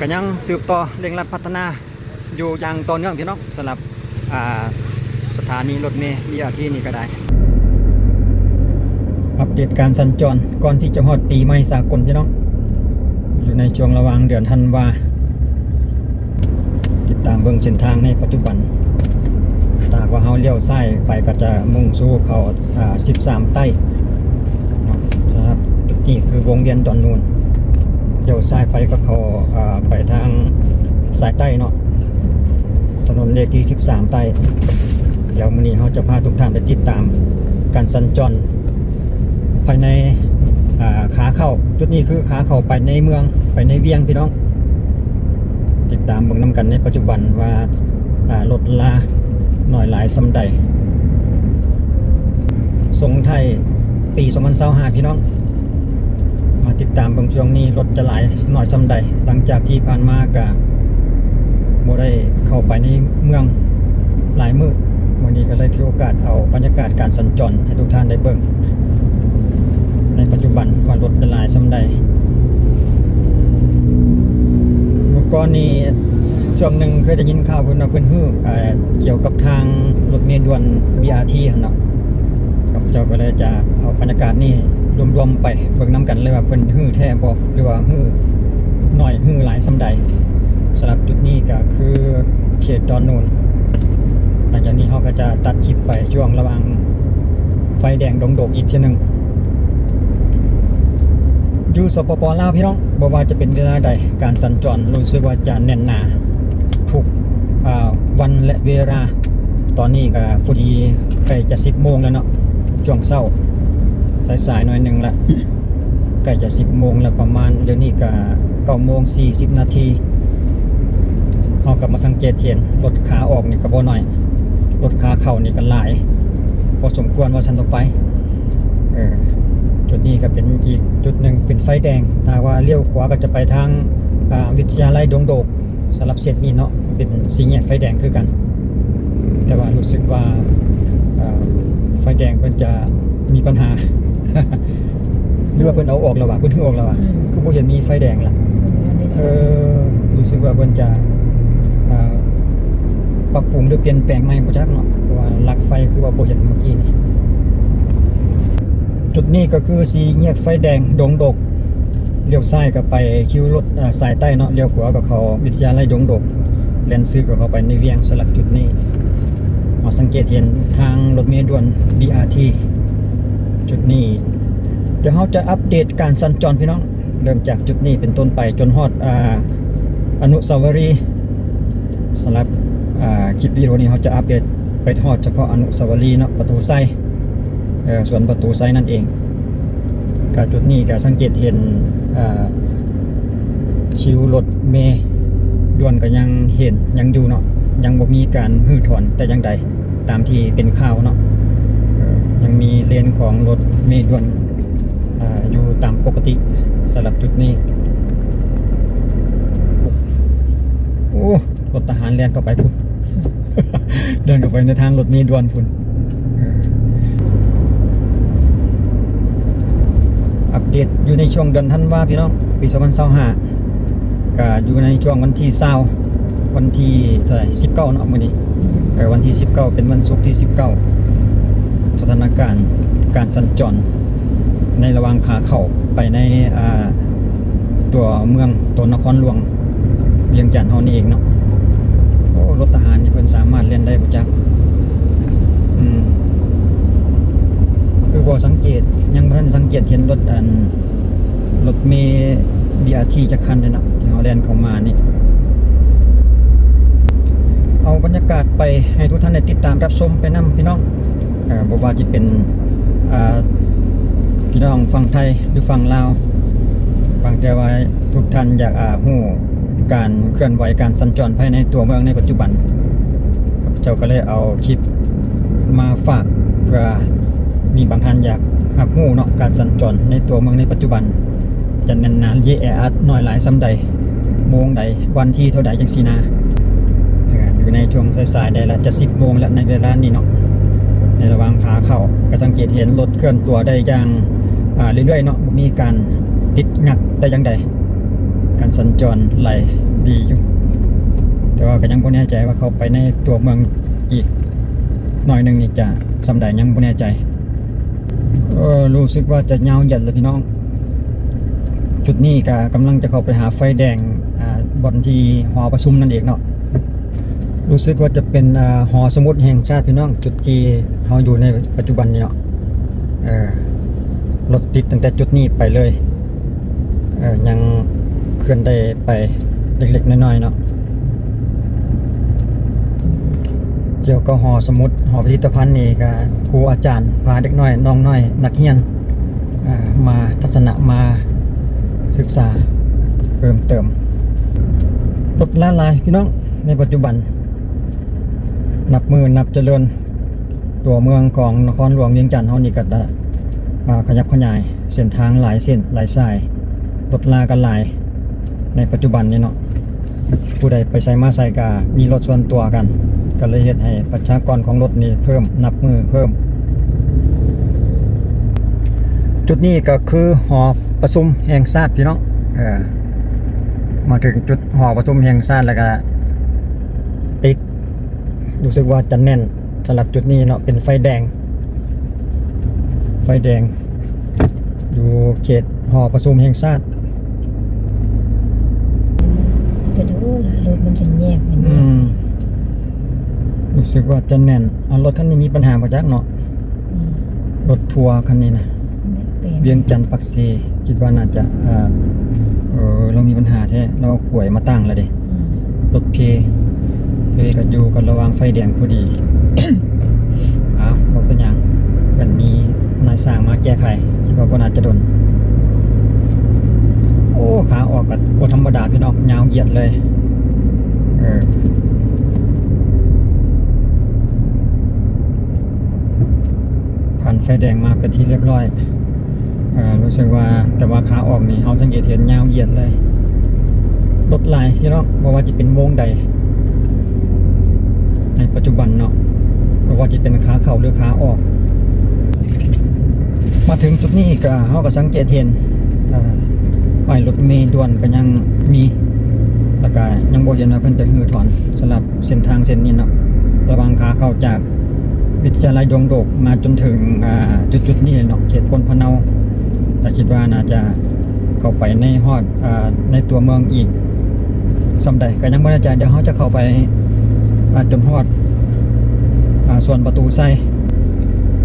ก็ยังสืบต่อเร่งรัดพัฒนาอยู่อย่างต่อเนื่องพี่น้องสำหรับสถานีรถเมล์ BRT นี่ก็ได้อัปเดตการสัญจรก่อนที่จะฮอดปีใหม่สากลพี่น้องอยู่ในช่วงระหว่างเดือนธันวาติดตามเบิ่งเส้นทางในปัจจุบันถ้าว่าเฮาเลี้ยวซ้ายไปก็จะมุ่งสู่เขา13ใต้นะครับจุดนี้คือวงเวียนดอนนูนเลี้ยวซ้ายไปก็เขาไปทางสายใต้เนาะถนนเลขที่13ใต้เดี๋ยวมื้อนี้เฮาจะพาทุกท่านไปติดตามการสัญจรภายในขาเข้าจุดนี้คือขาเข้าไปในเมืองไปในเวียงพี่น้องติดตามเบิ่งนำกันในปัจจุบันว่ารถลาหน่อยหลายสำใดส่งไทยปี2025พี่น้องมาติดตามเบิ่งช่วงนี้รถจะหลายหน่อยสำใดหลังจากที่ผ่านมาก็บ่ได้เข้าไปในเมืองหลายมื้อวันนี้ก็เลยถือโอกาสเอาบรรยากาศการสัญจรให้ทุกท่านได้เบิ่งในปัจจุบันว่ารถจะหลายสำใดเมื่อก่อนนี้ช่วงหนึ่งเคยได้ยินข่าวเพิ่นว่าเพิ่นฮื้อเกี่ยวกับทางรถเมล์ด่วน BRT หั่นเนาะครับเจ้าก็เลยจะเอาบรรยากาศนี้รวมๆไปเบิ่งนํกันเลยว่าเพิ่นฮื้อแท้บ่หรือว่าฮื้อน้อยฮื้อหลายสำใดสำหรับจุดนี้ก็คือเขตดอนนูนหลังจากนี้เขาก็จะตัดคลิปไปช่วงระหว่างไฟแดงดงดกอีกทีนึงอยู่สปป.ลาวพี่น้องบอกว่าจะเป็นเวลาใดการสัญจรรู้สึกว่าจะแน่นหนาทุกวันและเวลาตอนนี้ก็พอดีใกล้จะ10 โมงแล้วเนาะช่วงเช้าสายๆหน่อยนึงละใกล้จะ10 โมงแล้วประมาณเดี๋ยวนี้ก็9 โมง 40 นาทีเรากลับมาสังเกตเห็นรถขาออกนี่ก็บ่น้อยรถขาเข้านี่ก็หลายพอสมควรว่าฉันต้องไปจุดนี้ก็เป็นอีกจุดหนึ่งเป็นไฟแดงถ้าว่าเลี้ยวขวาก็จะไปทางวิทยาลัยดงโดกสำหรับเส้นนี้เนาะเป็นสี่แยกไฟแดงคือกันแต่ว่ารู้สึกว่าไฟแดงเพิ่นจะมีปัญหา หรือว่าเพิ่นเอาออกแล้วว่ะเพิ่นออกแล้วว่ะคือบ่เห็นมีไฟแดงล่ะรู้สึกว่าเพิ่นจะปรับปรุงหรือเปลี่ยนแปลงใหม่บ่จักเนาะเพราะว่าหลักไฟคือว่าบ่เห็นเมื่อกี้นี่จุดนี้ก็คือสี่แยกไฟแดงดงดกเลี้ยวซ้ายก็ไปคิวรถสายใต้เนาะเลี้ยวขวาก็เขาวิทยาลัยดงดกแล่นซื้อก็เข้าไปในเวียงสลักจุดนี้มาสังเกตเห็นทางรถเมล์ด่วน BRT จุดนี้เดี๋ยวเราจะอัปเดตการสัญจรพี่น้องเริ่มจากจุดนี้เป็นต้นไปจนฮอดอนุสาวรีย์สำหรับคลิปวิดีโอนี้เขาจะอัปเดตไปทอดเฉพาะอนุสาวรีย์เนาะประตูไซส่วนประตูไซนั่นเองก็จุดนี้ก็สังเกตเห็นคิวรถเมล์ด่วนก็ยังเห็นยังอยู่เนาะยังบ่มีการฮื้อถอนแต่อย่างใดตามที่เป็นข่าวเนาะยังมีเลนของรถเมล์ด่วนอยู่ตามปกติสำหรับจุดนี้โอ้รถทหารเลียนเข้าไปพุ่น เดินเข้าไปในทางรถเมล์ด่วนพุ่นอัปเดตอยู่ในช่วงเดือนธันวาพี่น้องปี2025ก็อยู่ในช่วงวันที่20วันที่เท่าไหร่19เนาะมื้อนี้วันที่19เป็นวันศุกร์ที่19สถานการณ์การสัญจรในระหว่างขาเข้าไปในตัวเมืองตัวนครหลวงเวียงจันทน์เฮานี่เองเนาะโอ้รถทหารนี่เพิ่นสามารถเล่นได้บ่จักคือบ่สังเกตยังบ่ทันสังเกตเห็นรถเมล์ BRT จักคันเลยเนาะที่เฮาแล่นเข้ามานี่เอาบรรยากาศไปให้ทุกท่านได้ติดตามรับชมไปนำพี่น้องบ่ว่าจะเป็นพี่น้องฝั่งไทยหรือฝั่งลาวฟังแต่ว่าทุกท่านอยากฮู้การเคลื่อนไหวการสัญจรภายในตัวเมืองในปัจจุบันข้าพเจ้าก็เลยเอาคลิปมาฝากเพื่อมีบางท่านอยากรับรู้เนาะการสัญจรในตัวเมืองในปัจจุบันจะนานๆแออัดน้อยหลายซ้ำใดโมงใดวันที่เท่าใดจังซี่นะอยู่ในช่วงสายๆได้ละจะ10 โมงแล้วในเวลานี้เนาะในระหว่างขาเข้าก็สังเกตเห็นรถเคลื่อนตัวได้อย่างเรื่อยๆเนาะมีการติดงักแต่อย่างใดก การสัญจรไหลดีอยู่แต่ว่าก็ยังบ่แน่ใจว่าเขาไปในตัวเมืองอีกหน่อยหนึงนี่จะสำใดยังบ่แน่ใจรู้สึกว่าจะยาวเหยียดเลยพี่น้องจุดนี้ก็กำลังจะเข้าไปหาไฟแดงบอนที่หอประชุมนั่นเองเนาะรู้สึกว่าจะเป็นหอสมุดแห่งชาติพี่น้องจุดที่เฮาอยู่ในปัจจุบันนี้เนาะรถติดตั้งแต่จุดนี้ไปเลยยังเคลื่อนได้ไปเล็กๆน้อยๆเนาะเกี่ยวกับหอสมุดหอพิพิธภัณฑ์นี่ก็ครูอาจารย์พาเด็กน้อยน้องน้อยนักเรียนมาทัศนะมาศึกษาเพิ่มเติมรถล้านลายพี่น้องในปัจจุบันนับมือนับเจริญตัวเมืองของนครหลวงเวียงจันทร์เฮานี่ก็ได้ขยับขยายเส้นทางหลายเส้นหลายสายรถลากันหลายในปัจจุบันนี้เนาะผู้ใดไปใส่มาใส่ก็มีรถส่วนตัวกันก็เลยเฮ็ดให้ประชากรของรถนี่เพิ่มนับมือเพิ่มจุดนี้ก็คือหอประชุมแห่งชาติพี่น้องมาถึงจุดหอประชุมแห่งชาติแล้วก็ติดรู้สึกว่าจะแน่นสำหรับจุดนี้เนาะเป็นไฟแดงอยู่เขตหอประชุมแห่งชาติจะดูรถมันจะแยกมันเนี่ยรู้สึกว่าจะแน่นรถคันนี้มีปัญหาบ่จักเนาะรถทัวร์คันนี้นะเวียงจันทร์ปักซีคิดว่าน่าจะเรามีปัญหาแท้เราป่วยมาตั้งแล้วเด้รถเพก็อยู่กันระหว่างไฟแดงพอดี บ่เป็นหยังมันมีนายสร้างมาแก้ไขคิดว่าบ่น่าจะโดนโอ้ขาออกกับบ่ธรรมดาพี่น้องยาวเหยียดเลยผ่านไฟแดงมาเป็นที่เรียบร้อยรู้สึกว่าแต่ว่าขาออกนี่เฮาสังเกตเห็นยาวเหยียดเลยรถหลายพี่น้องบ่ว่าจะเป็นวงใดในปัจจุบันเนาะบ่ว่าจะเป็นขาเข้าหรือขาออกมาถึงจุดนี้ก็เฮาก็สังเกตเห็นป้ายรถเมล์ด่วนก็ยังมีแล้วก็ยังบ่เห็นว่าเพิ่นจะฮือถอนสำหรับเส้นทางเส้นนี้เนาะระหว่างขาเข้าจากวิทยาลัยดงโดกมาจนถึงจุดนี้เนาะเขตพลพะเนาแต่คิดว่าน่าจะเข้าไปในฮอดในตัวเมืองอีกสำใดก็ยังบ่แน่ใจเดี๋ยวเฮาจะเข้าไปจนฮอดส่วนประตูไซ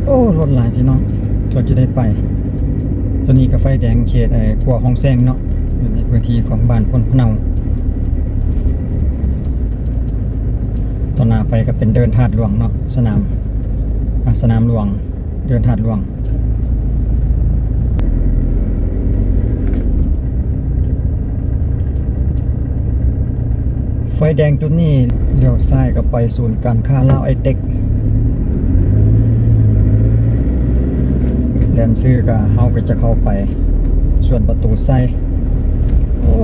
โอ้รถหลายพี่น้องจนจะได้ไปตัวนี้ก็ไฟแดงเขตกัวห้องแซงเนาะอยู่ในพื้นที่ของบ้านพลพะเนาตอนหน้าไปก็เป็นเดินธาตุหลวงเนาะสนามหลวงเดินธาตุหลวงไฟแดงจุดนี้เลี้ยวซ้ายก็ไปศูนย์การค้าลาวไอเต็กแลนซื้อก็เฮาก็จะเข้าไปส่วนประตูไซโอ้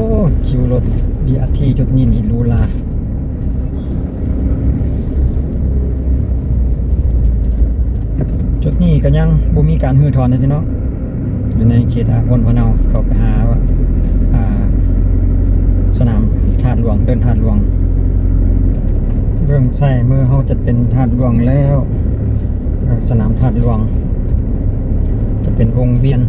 คิวรถ BRT จุดนี้นี่หรูหราจุดนี้ก็ยังบ่มีการฮือถอนนะพี่น้องอยู่ในเขตพลพะเนาเข้าไปหาว่าสนามธาตุหลวงเดินธาตุหลวงเบื้องซ้ายมือเฮาจะเป็นธาตุหลวงแล้วสนามธาตุหลวงจะเป็นวงเวียน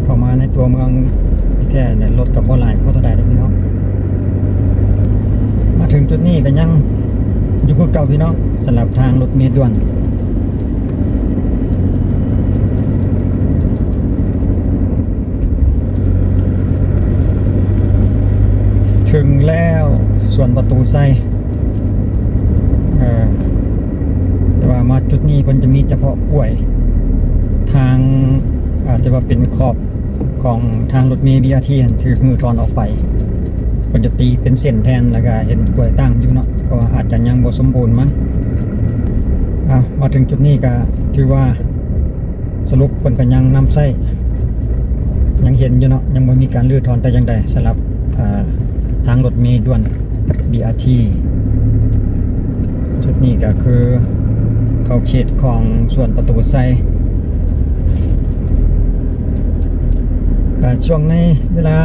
เข้ามาในตัวเมืองแค่เนี่ยรถกับบ่หลายเพราะเท่าใดเด้อพี่น้องมาถึงจุดนี้ก็ยังอยู่คือเก่าพี่น้องสำหรับทางรถเมล์ด่วนถึงแล้วส่วนประตูไซแต่ว่ามาจุดนี้มันจะมีเฉพาะกล้วยทางอาจจะว่าเป็นขอบของทางรถเมล์ BRT ถือมือถอนออกไปมันจะตีเป็นเส้นแทนแล้วก็เห็นกล้วยตั้งอยู่เนาะเพราะว่าอาจจะยังบ่สมบูรณ์มั้งมาถึงจุดนี้ก็ถือว่าสรุปเพิ่นก็ยังนำไส้ยังเห็นอยู่เนาะยังบ่มีการรื้อถอนแต่อย่างใดสำหรับทางรถเมล์ด่วน BRT จุดนี้ก็คือเข้าเขตของส่วนประตูไซ ก็ช่วงในเวลา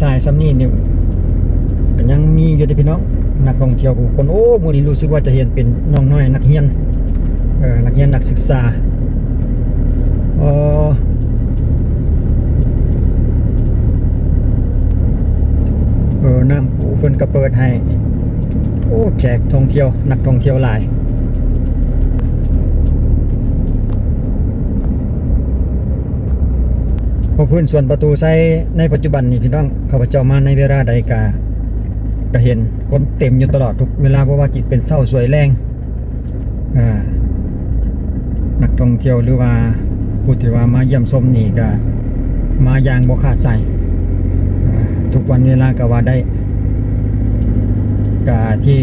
สายๆซ้ำนี่เนี่ยก็ยังมีอยู่เด้อพี่น้องนักท่องเที่ยวผู้คนโอ้มื้อนี้รู้สึกว่าจะเห็นเป็นน้องน้อยนักเรียนนักเรียนนักศึกษาอ๋อน้ำปูเพิ่นก็เปิดให้โอ้แขกท่องเที่ยวนักท่องเที่ยวหลายพอพื้นส่วนประตูใส่ในปัจจุบันนี่พี่น้องข้าพเจ้ามาในเวลาใดก็เห็นคนเต็มอยู่ตลอดทุกเวลาเพราะว่าจิตเป็นเศร้าสวยแรงนักท่องเที่ยวหรือว่าผู้ที่ว่ามาเยี่ยมชมนี่ก็มาอย่างบ่ขาดสายทุกวันเวลาก็ว่าได้ก็ที่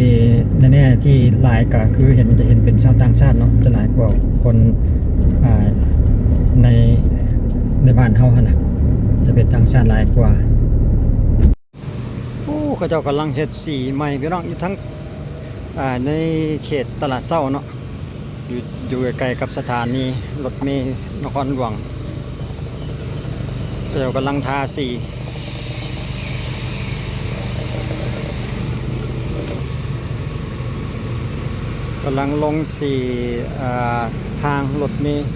แน่ๆที่หลายก็คือจะเห็นเป็นชาวต่างชาติเนาะจะหลายกว่าคนในบ้านเฮาหั่นน่ะจะเป็นต่างชาติหลายกว่าโอ้เขาเจ้ากำลังเฮ็ดสีใหม่พี่น้องอยู่ทั้งในเขตตลาดเช้าเนาะอยู่ใกล้กับสถานีรถเมล์นครหลวงเขาเจ้ากำลังทาสีกำลังลงสีทางรถเมล์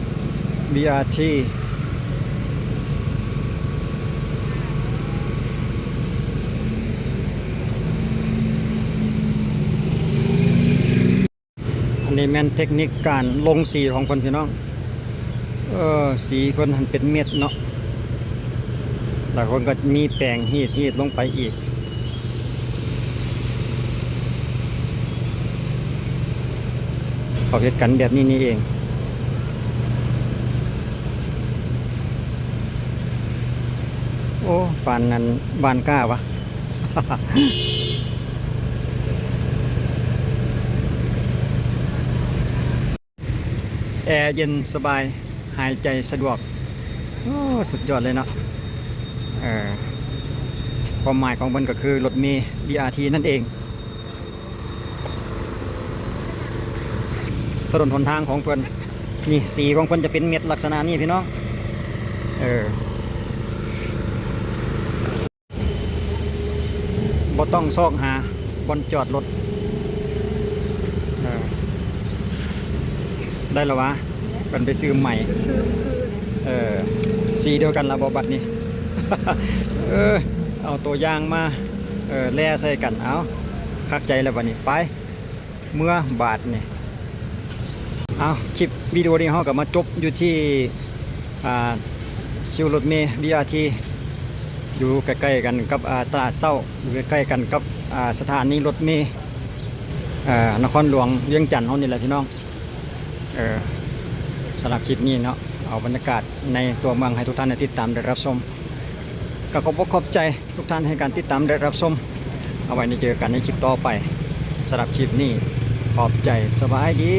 BRT อันนี้แม่นเทคนิคการลงสีของคนพี่น้องสีคนหันเป็นเม็ดเนาะหลายคนก็มีแปรงฮีดลงไปอีกเขาเฮ็ดกันแบบนี้นี่เองโอ้ปานนั้นบานกล้าวะ แอร์เย็นสบายหายใจสะดวกโอ้สุดยอดเลยเนาะความหมายของมันก็คือรถเมล์ BRT นั่นเองถนนหนทางของเพิ่นนี่สีของเพิ่นจะเป็นเม็ดลักษณะนี้พี่น้องบ่ต้องซอกหาบนจอดรถได้แล้ววะกันไปซื้อใหม่สีเดียวกันละบบัดนี้ เอาตัวอย่างมาแล่ใส่กันเอาคักใจแล้วบัดนี้ไปเมื่อบาทนี่เอาคลิปวิดีโอนี้เราก็มาจบอยู่ที่ชิวรถเมล์ BRT อยู่ใกล้ๆกันกับตลาดเช้าอยู่ใกล้ๆกันกับสถานีรถเมล์นครหลวงเวียงจันทน์เฮานี่แหละพี่น้องสำหรับคลิปนี้เนาะเอาบรรยากาศในตัวเมืองให้ทุกท่านได้ติดตามได้รับชมก็ขอบใจทุกท่านให้การติดตามได้รับชมเอาไว้ในเจอกันในคลิปต่อไปสำหรับคลิปนี้ขอบใจสบายดี